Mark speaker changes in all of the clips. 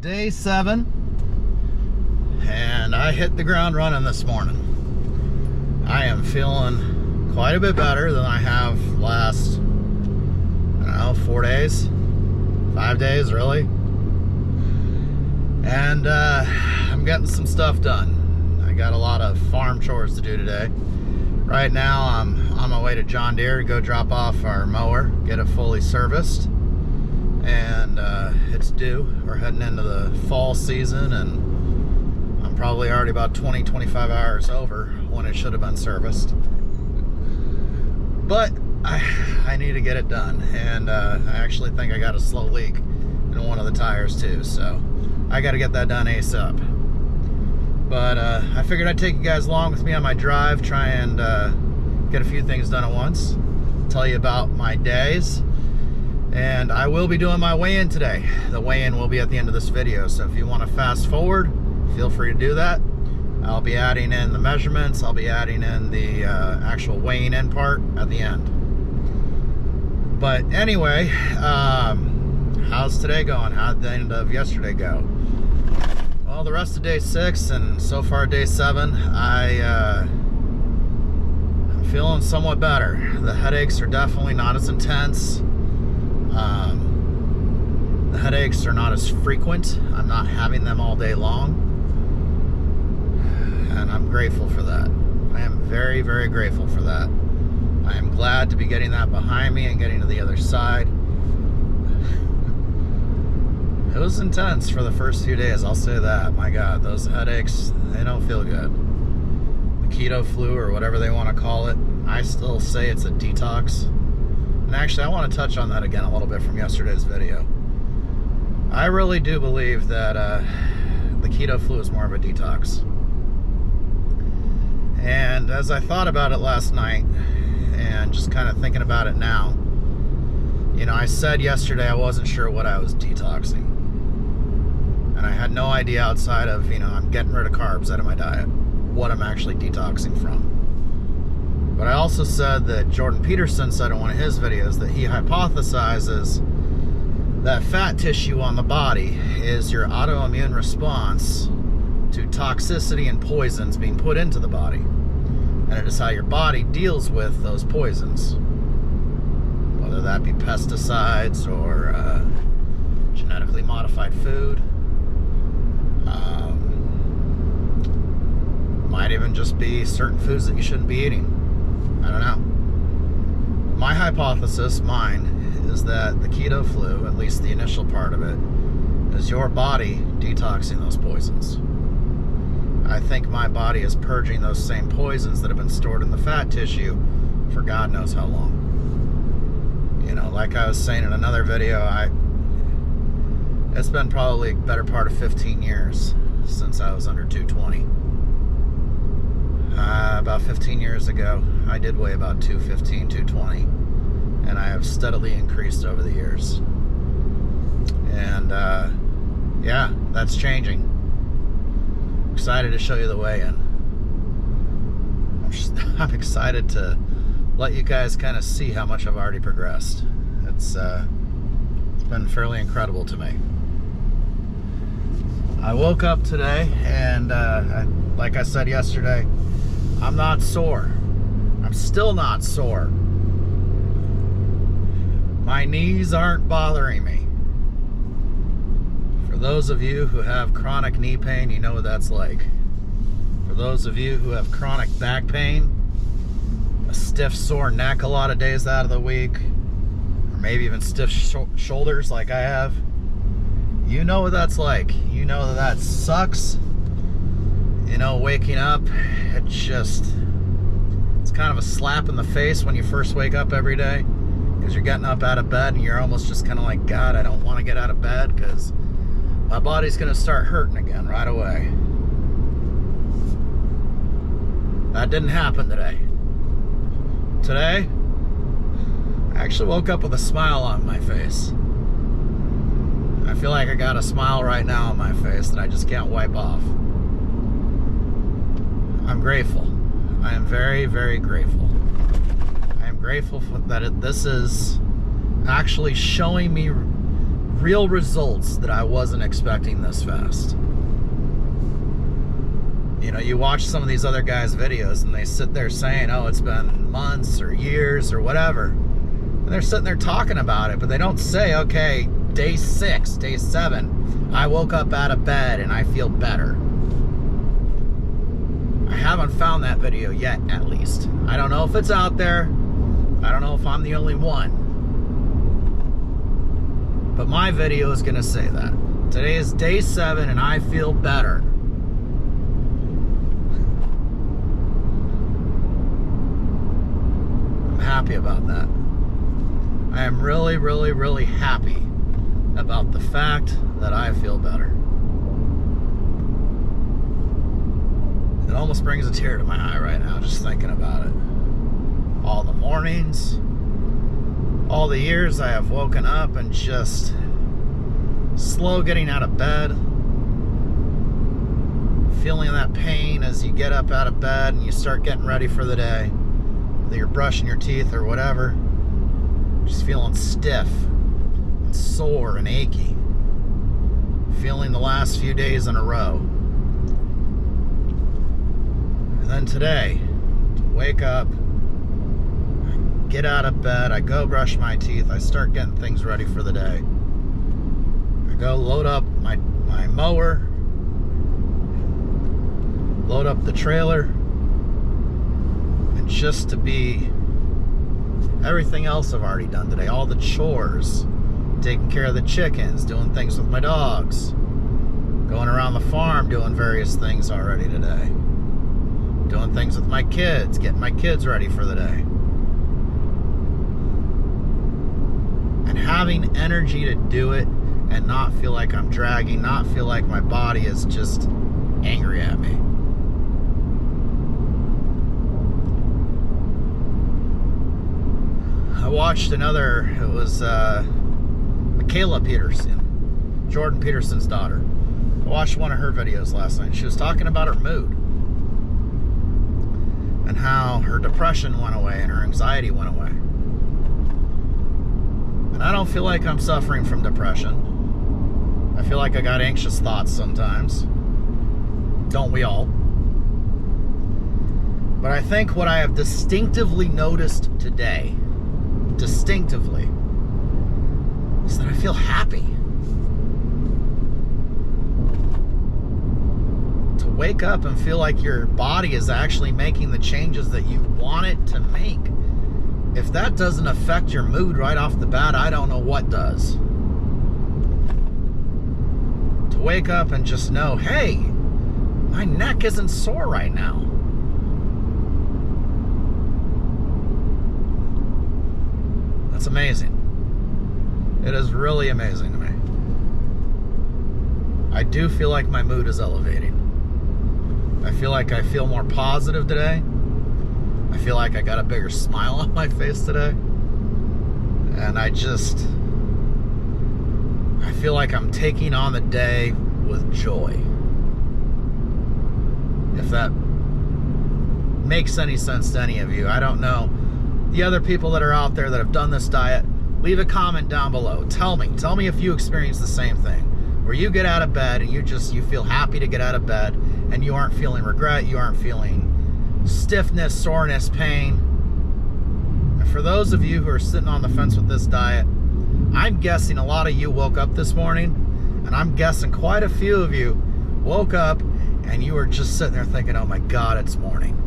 Speaker 1: Day 7, and I hit the ground running this morning. I am feeling quite a bit better than I have last, I don't know, 4 days, 5 days really. And I'm getting some stuff done. I got a lot of farm chores to do today. Right now I'm on my way to John Deere to go drop off our mower, get it fully serviced. And it's due. We're heading into the fall season, and I'm probably already about 20-25 hours over when it should have been serviced. But I need to get it done, and I actually think I got a slow leak in one of the tires too, so I got to get that done ASAP. But I figured I'd take you guys along with me on my drive, try and get a few things done at once, tell you about my days. And I will be doing my weigh-in today. The weigh-in will be at the end of this video, so if you want to fast forward, feel free to do that. I'll be adding in the measurements, I'll be adding in the actual weighing in part at the end. But anyway, how's today going? How'd the end of yesterday go? Well, the rest of day 6 and so far day 7, I'm feeling somewhat better. The headaches are definitely not as intense. The headaches are not as frequent. I'm not having them all day long, and I'm grateful for that. I am very, very grateful for that. I am glad to be getting that behind me and getting to the other side. It was intense for the first few days, I'll say that. My God, those headaches, they don't feel good. The keto flu, or whatever they want to call it, I still say it's a detox. And actually, I want to touch on that again a little bit from yesterday's video. I really do believe that the keto flu is more of a detox. And as I thought about it last night, and just kind of thinking about it now, you know, I said yesterday I wasn't sure what I was detoxing. And I had no idea outside of, you know, I'm getting rid of carbs out of my diet, what I'm actually detoxing from. But I also said that Jordan Peterson said in one of his videos that he hypothesizes that fat tissue on the body is your autoimmune response to toxicity and poisons being put into the body. And it is how your body deals with those poisons. Whether that be pesticides or genetically modified food. Might even just be certain foods that you shouldn't be eating. I don't know. My hypothesis, mine, is that the keto flu, at least the initial part of it, is your body detoxing those poisons. I think my body is purging those same poisons that have been stored in the fat tissue for God knows how long. You know, like I was saying in another video, it's been probably a better part of 15 years since I was under 220. About 15 years ago, I did weigh about 215, 220, and I have steadily increased over the years. And yeah, that's changing. Excited to show you the weigh-in. I'm excited to let you guys kind of see how much I've already progressed. It's been fairly incredible to me. I woke up today, and like I said yesterday, I'm not sore. I'm still not sore. My knees aren't bothering me. For those of you who have chronic knee pain, you know what that's like. For those of you who have chronic back pain, a stiff sore neck a lot of days out of the week, or maybe even stiff shoulders like I have, you know what that's like. You know that sucks. You know, waking up, it's kind of a slap in the face when you first wake up every day, because you're getting up out of bed and you're almost just kind of like, God, I don't want to get out of bed because my body's going to start hurting again right away. That didn't happen today. Today, I actually woke up with a smile on my face. I feel like I got a smile right now on my face that I just can't wipe off. I'm grateful. I am very, very grateful. I am grateful for that this is actually showing me real results that I wasn't expecting this fast. You know, you watch some of these other guys' videos and they sit there saying, oh, it's been months or years or whatever. And they're sitting there talking about it, but they don't say, okay, day 6, day 7, I woke up out of bed and I feel better. I haven't found that video yet, at least. I don't know if it's out there. I don't know if I'm the only one. But my video is going to say that. Today is day 7 and I feel better. I'm happy about that. I am really, really, really happy about the fact that I feel better. It almost brings a tear to my eye right now just thinking about it. All the mornings, all the years I have woken up and just slow getting out of bed, feeling that pain as you get up out of bed and you start getting ready for the day, whether you're brushing your teeth or whatever, just feeling stiff and sore and achy, feeling the last few days in a row. And then today, to wake up, get out of bed, I go brush my teeth, I start getting things ready for the day. I go load up my mower, load up the trailer, and just to be everything else I've already done today, all the chores, taking care of the chickens, doing things with my dogs, going around the farm, doing various things already today, doing things with my kids, getting my kids ready for the day. And having energy to do it and not feel like I'm dragging, not feel like my body is just angry at me. I watched another, it was Michaela Peterson, Jordan Peterson's daughter. I watched one of her videos last night. She was talking about her mood and how her depression went away and her anxiety went away. And I don't feel like I'm suffering from depression. I feel like I got anxious thoughts sometimes. Don't we all? But I think what I have distinctively noticed today, is that I feel happy. To wake up and feel like your body is actually making the changes that you want it to make. If that doesn't affect your mood right off the bat, I don't know what does. To wake up and just know, hey, my neck isn't sore right now. That's amazing. It is really amazing to me. I do feel like my mood is elevating. I feel like I feel more positive today. I feel like I got a bigger smile on my face today. And I feel like I'm taking on the day with joy. If that makes any sense to any of you. I don't know. The other people that are out there that have done this diet, leave a comment down below. Tell me if you experience the same thing. Where you get out of bed and you feel happy to get out of bed and you aren't feeling regret, you aren't feeling stiffness, soreness, pain. And for those of you who are sitting on the fence with this diet, I'm guessing a lot of you woke up this morning, and I'm guessing quite a few of you woke up and you were just sitting there thinking, oh my God, it's morning.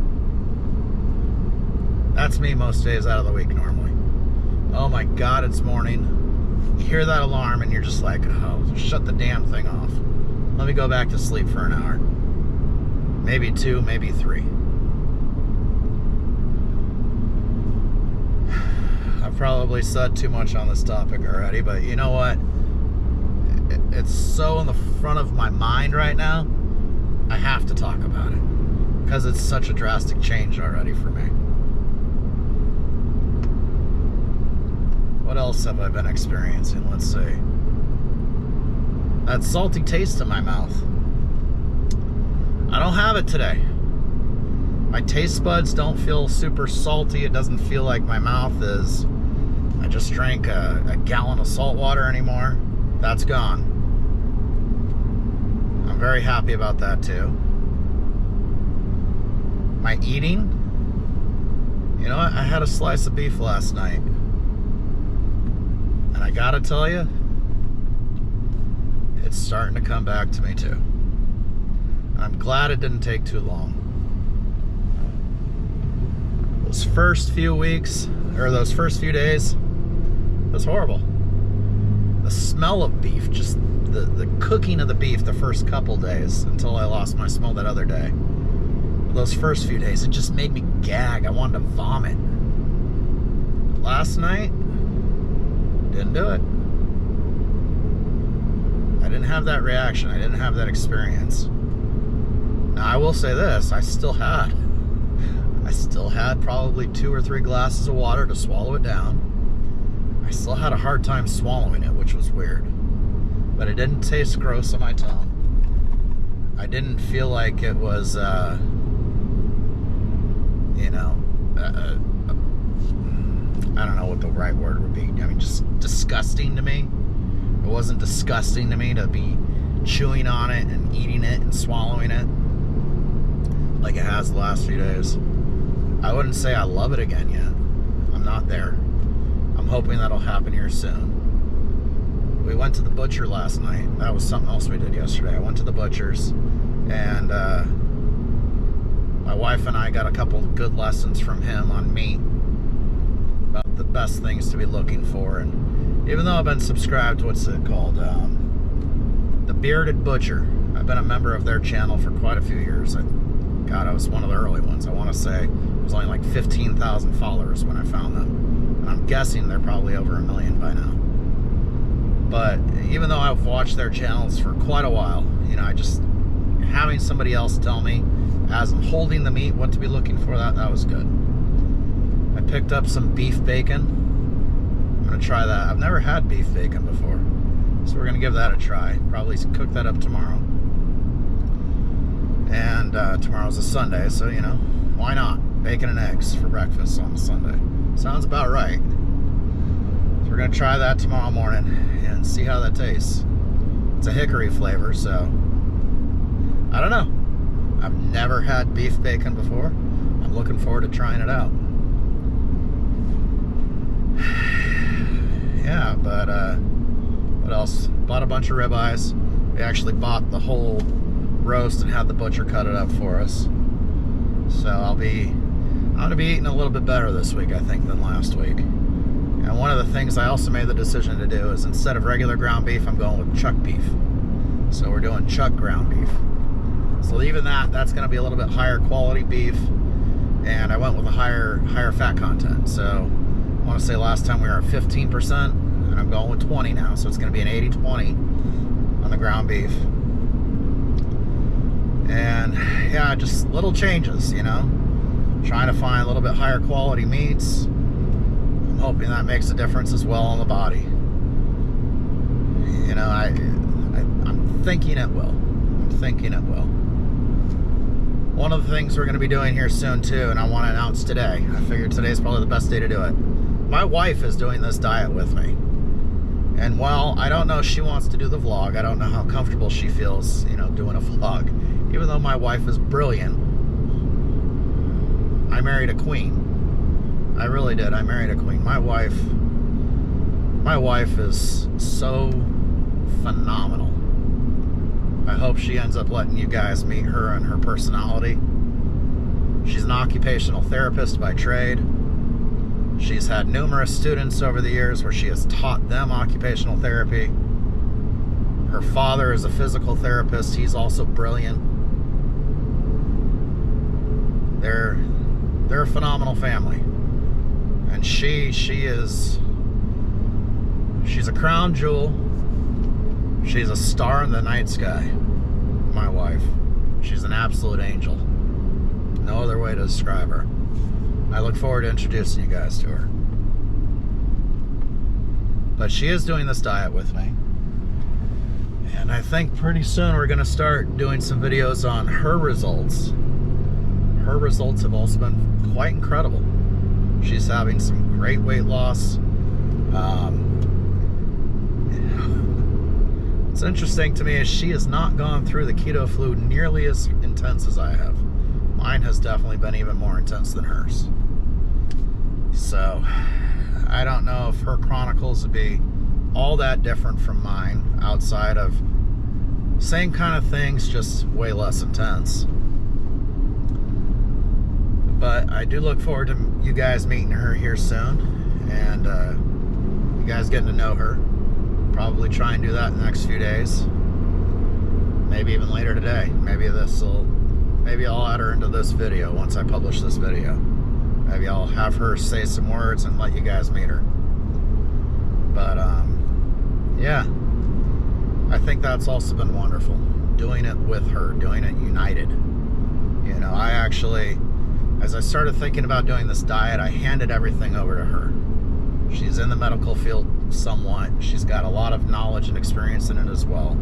Speaker 1: That's me most days out of the week normally. Oh my God, it's morning. You hear that alarm and you're just like, oh, shut the damn thing off. Let me go back to sleep for an hour. Maybe 2, maybe 3. I've probably said too much on this topic already, but you know what? It's so in the front of my mind right now, I have to talk about it. Because it's such a drastic change already for me. What else have I been experiencing? Let's see. That salty taste in my mouth. I don't have it today. My taste buds don't feel super salty. It doesn't feel like my mouth is... I just drank a gallon of salt water anymore. That's gone. I'm very happy about that too. My eating, you know what? I had a slice of beef last night. And I gotta tell you, it's starting to come back to me too. I'm glad it didn't take too long. Those first few weeks, or those first few days, it was horrible. The smell of beef, just the cooking of the beef the first couple days until I lost my smell that other day. Those first few days, it just made me gag. I wanted to vomit. Last night, didn't do it. I didn't have that reaction. I didn't have that experience. Now, I will say this, I still had probably 2 or 3 glasses of water to swallow it down. I still had a hard time swallowing it, which was weird. But it didn't taste gross on my tongue. I didn't feel like it was, I don't know what the right word would be. I mean, just disgusting to me. It wasn't disgusting to me to be chewing on it and eating it and swallowing it like it has the last few days. I wouldn't say I love it again yet. I'm not there. I'm hoping that'll happen here soon. We went to the butcher last night. That was something else we did yesterday. I went to the butcher's, and my wife and I got a couple of good lessons from him on meat, about the best things to be looking for. And even though I've been subscribed to, what's it called? The Bearded Butcher. I've been a member of their channel for quite a few years. God, I was one of the early ones. I want to say it was only like 15,000 followers when I found them. And I'm guessing they're probably over 1 million by now. But even though I've watched their channels for quite a while, you know, having somebody else tell me as I'm holding the meat what to be looking for, that was good. I picked up some beef bacon. I'm going to try that. I've never had beef bacon before, so we're going to give that a try. Probably cook that up tomorrow. And tomorrow's a Sunday, so, you know, why not? Bacon and eggs for breakfast on a Sunday. Sounds about right. So we're going to try that tomorrow morning and see how that tastes. It's a hickory flavor, so I don't know. I've never had beef bacon before. I'm looking forward to trying it out. Yeah, but what else? Bought a bunch of ribeyes. We actually bought the whole roast and had the butcher cut it up for us. So I'm gonna be eating a little bit better this week, I think, than last week. And one of the things I also made the decision to do is, instead of regular ground beef, I'm going with chuck beef. So we're doing chuck ground beef. So even that's going to be a little bit higher quality beef, and I went with a higher fat content. So I want to say last time we were at 15%, and I'm going with 20 now. So it's going to be an 80-20 on the ground beef. And yeah, just little changes, you know, trying to find a little bit higher quality meats. I'm hoping that makes a difference as well on the body. You know, I'm thinking it will. I'm thinking it will. One of the things we're going to be doing here soon too, and I want to announce today, I figured today's probably the best day to do it. My wife is doing this diet with me. And while I don't know if she wants to do the vlog, I don't know how comfortable she feels, you know, doing a vlog. Even though my wife is brilliant, I married a queen. I really did. I married a queen. My wife is so phenomenal. I hope she ends up letting you guys meet her and her personality. She's an occupational therapist by trade. She's had numerous students over the years where she has taught them occupational therapy. Her father is a physical therapist. He's also brilliant. They're a phenomenal family. And she's a crown jewel. She's a star in the night sky, my wife. She's an absolute angel. No other way to describe her. I look forward to introducing you guys to her. But she is doing this diet with me. And I think pretty soon we're going to start doing some videos on her results. Her results have also been quite incredible. She's having some great weight loss. What's interesting to me is she has not gone through the keto flu nearly as intense as I have. Mine has definitely been even more intense than hers. So, I don't know if her chronicles would be all that different from mine, outside of same kind of things, just way less intense. But I do look forward to you guys meeting her here soon, and you guys getting to know her. Probably try and do that in the next few days. Maybe even later today. Maybe I'll add her into this video once I publish this video. Maybe I'll have her say some words and let you guys meet her. But yeah, I think that's also been wonderful. Doing it with her, doing it united. You know, I actually, as I started thinking about doing this diet, I handed everything over to her. She's in the medical field somewhat. She's got a lot of knowledge and experience in it as well.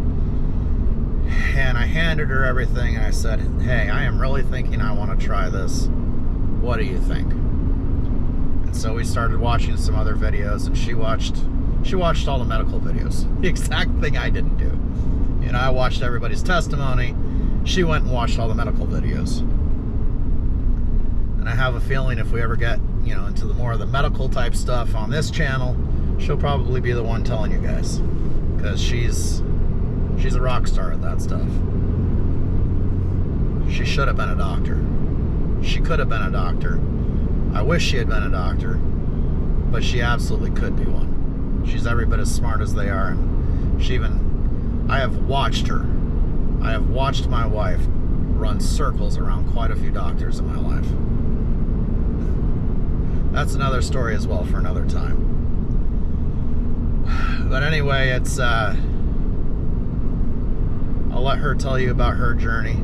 Speaker 1: And I handed her everything and I said, hey, I am really thinking I want to try this. What do you think? And so we started watching some other videos, and she watched all the medical videos. The exact thing I didn't do. You know, I watched everybody's testimony. She went and watched all the medical videos. And I have a feeling if we ever get, you know, into the more of the medical type stuff on this channel, she'll probably be the one telling you guys, because she's a rock star at that stuff. She should have been a doctor. She could have been a doctor. I wish she had been a doctor, but she absolutely could be one. She's every bit as smart as they are, and I have watched her. I have watched my wife run circles around quite a few doctors in my life. That's another story as well for another time. But anyway, it's I'll let her tell you about her journey,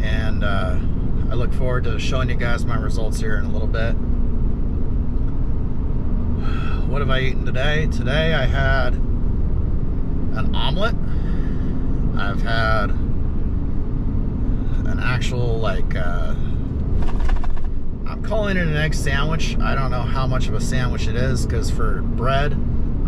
Speaker 1: and I look forward to showing you guys my results here in a little bit. What have I eaten today? Today I had an omelet. I've had an actual, like, I'm calling it an egg sandwich. I don't know how much of a sandwich it is, because for bread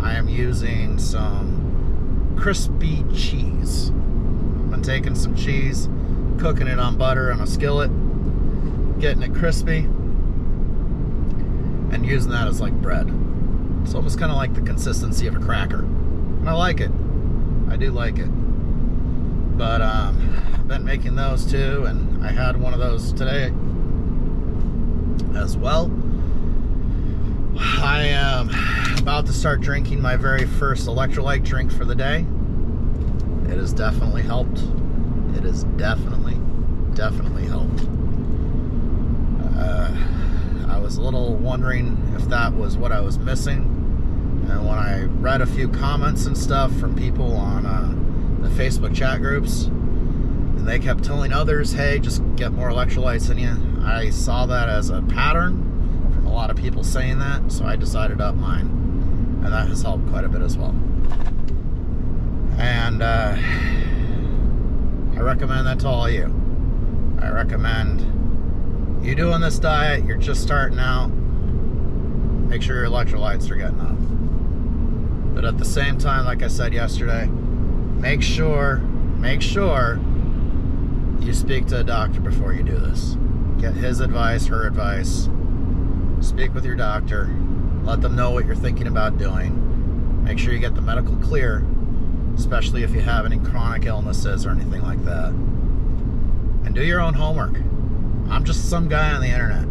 Speaker 1: I am using some crispy cheese. I've been taking some cheese, cooking it on butter on a skillet, getting it crispy, and using that as like bread. It's almost kind of like the consistency of a cracker, and I like it. I do like it. But I've been making those too, and I had one of those today as well. I am about to start drinking my very first electrolyte drink for the day. It has definitely helped. It has definitely helped. I was a little wondering if that was what I was missing, and when I read a few comments and stuff from people on the Facebook chat groups, and they kept telling others, hey, just get more electrolytes in you, I saw that as a pattern from a lot of people saying that, so I decided to up mine, and that has helped quite a bit as well. And I recommend that to all of you. I recommend you doing this diet, you're just starting out, make sure your electrolytes are getting up. But at the same time, like I said yesterday, make sure you speak to a doctor before you do this. Get his advice, her advice. Speak with your doctor. Let them know what you're thinking about doing. Make sure you get the medical clear, especially if you have any chronic illnesses or anything like that. And do your own homework. I'm just some guy on the internet.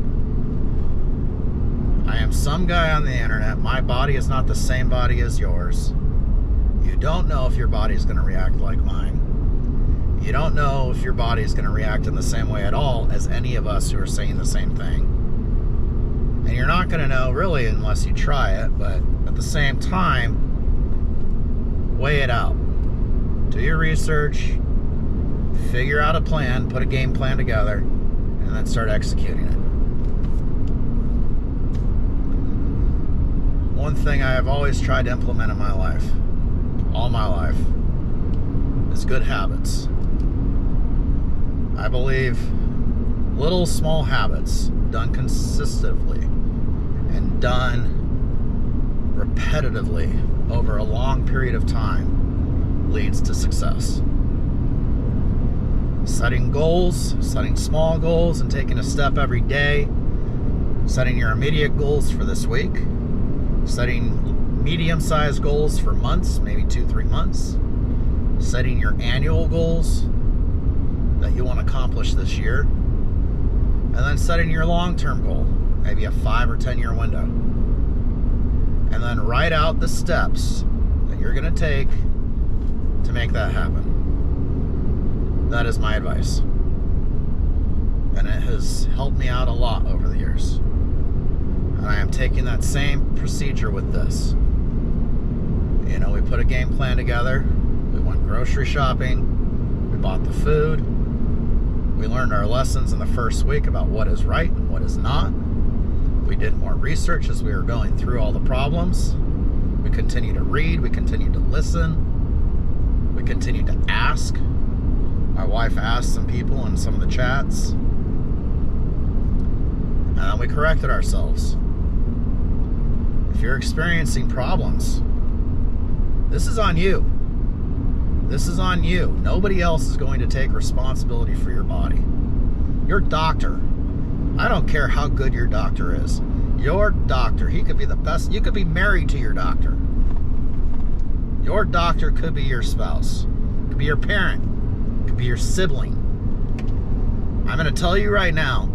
Speaker 1: I am some guy on the internet. My body is not the same body as yours. You don't know if your body is going to react like mine. You don't know if your body is going to react in the same way at all as any of us who are saying the same thing. And you're not going to know really unless you try it, but at the same time, weigh it out. Do your research, figure out a plan, put a game plan together, and then start executing it. One thing I have always tried to implement in my life, all my life, is good habits. I believe little small habits done consistently and done repetitively over a long period of time leads to success. Setting goals, setting small goals and taking a step every day, setting your immediate goals for this week, setting medium-sized goals for months, maybe 2-3 months, setting your annual goals that you want to accomplish this year, and then setting your long-term goal, maybe a 5 or 10-year window. And then write out the steps that you're going to take to make that happen. That is my advice. And it has helped me out a lot over the years. And I am taking that same procedure with this. You know, we put a game plan together. We went grocery shopping. We bought the food. We learned our lessons in the first week about what is right and what is not. We did more research as we were going through all the problems. We continued to read. We continued to listen. We continued to ask. My wife asked some people in some of the chats. And then we corrected ourselves. If you're experiencing problems, this is on you. This is on you. Nobody else is going to take responsibility for your body. Your doctor, I don't care how good your doctor is. Your doctor, he could be the best. You could be married to your doctor. Your doctor could be your spouse. It could be your parent. It could be your sibling. I'm going to tell you right now,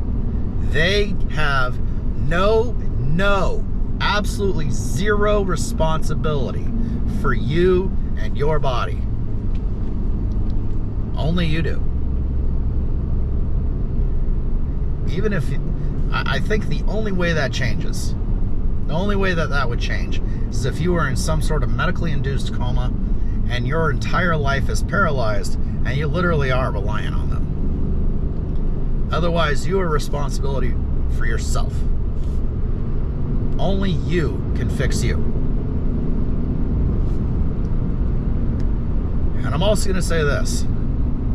Speaker 1: they have absolutely zero responsibility for you and your body. Only you do. Even if I think the only way that changes, the only way that would change is if you were in some sort of medically induced coma and your entire life is paralyzed and you literally are reliant on them. Otherwise, you are responsibility for yourself. Only you can fix you. And I'm also going to say this.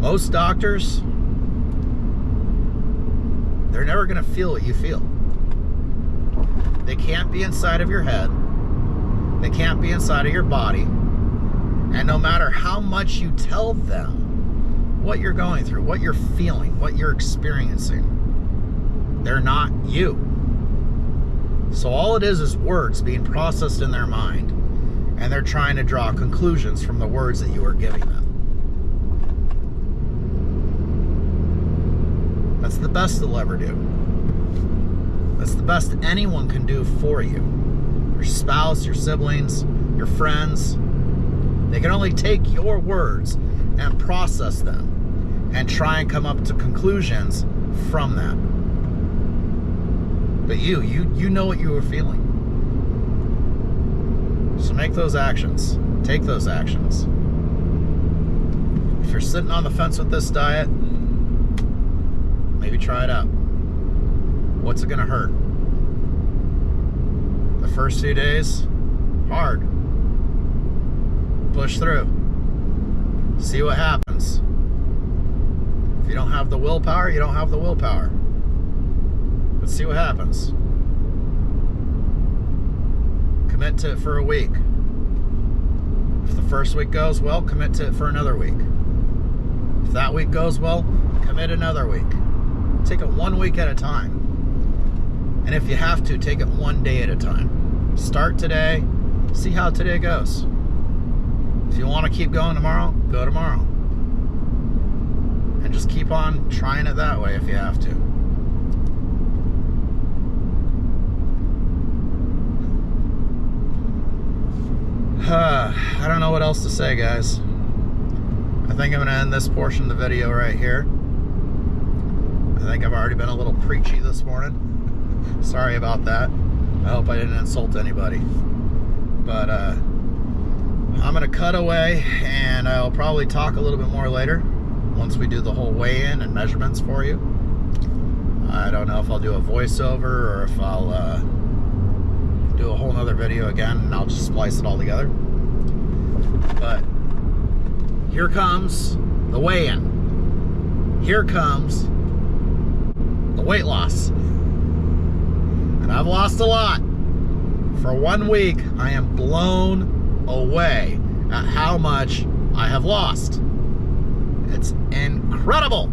Speaker 1: Most doctors, they're never going to feel what you feel. They can't be inside of your head. They can't be inside of your body. And no matter how much you tell them what you're going through, what you're feeling, what you're experiencing, they're not you. So all it is words being processed in their mind, and they're trying to draw conclusions from the words that you are giving them. That's the best they'll ever do. That's the best anyone can do for you. Your spouse, your siblings, your friends. They can only take your words and process them and try and come up to conclusions from that. But you know what you were feeling. So make those actions. Take those actions. If you're sitting on the fence with this diet, maybe try it out. What's it gonna hurt? The first few days, hard. Push through. See what happens. If you don't have the willpower, you don't have the willpower. But see what happens. Commit to it for a week. If the first week goes well, commit to it for another week. If that week goes well, commit another week. Take it 1 week at a time. And if you have to, take it 1 day at a time. Start today, see how today goes. If you want to keep going tomorrow, go tomorrow. And just keep on trying it that way if you have to. I don't know what else to say, guys. I think I'm going to end this portion of the video right here. I think I've already been a little preachy this morning. Sorry about that. I hope I didn't insult anybody. But I'm going to cut away, and I'll probably talk a little bit more later once we do the whole weigh-in and measurements for you. I don't know if I'll do a voiceover or if I'll do a whole nother video again, and I'll just splice it all together. But here comes the weigh-in. Here comes the weight loss. And I've lost a lot. For 1 week, I am blown away at how much I have lost. It's incredible.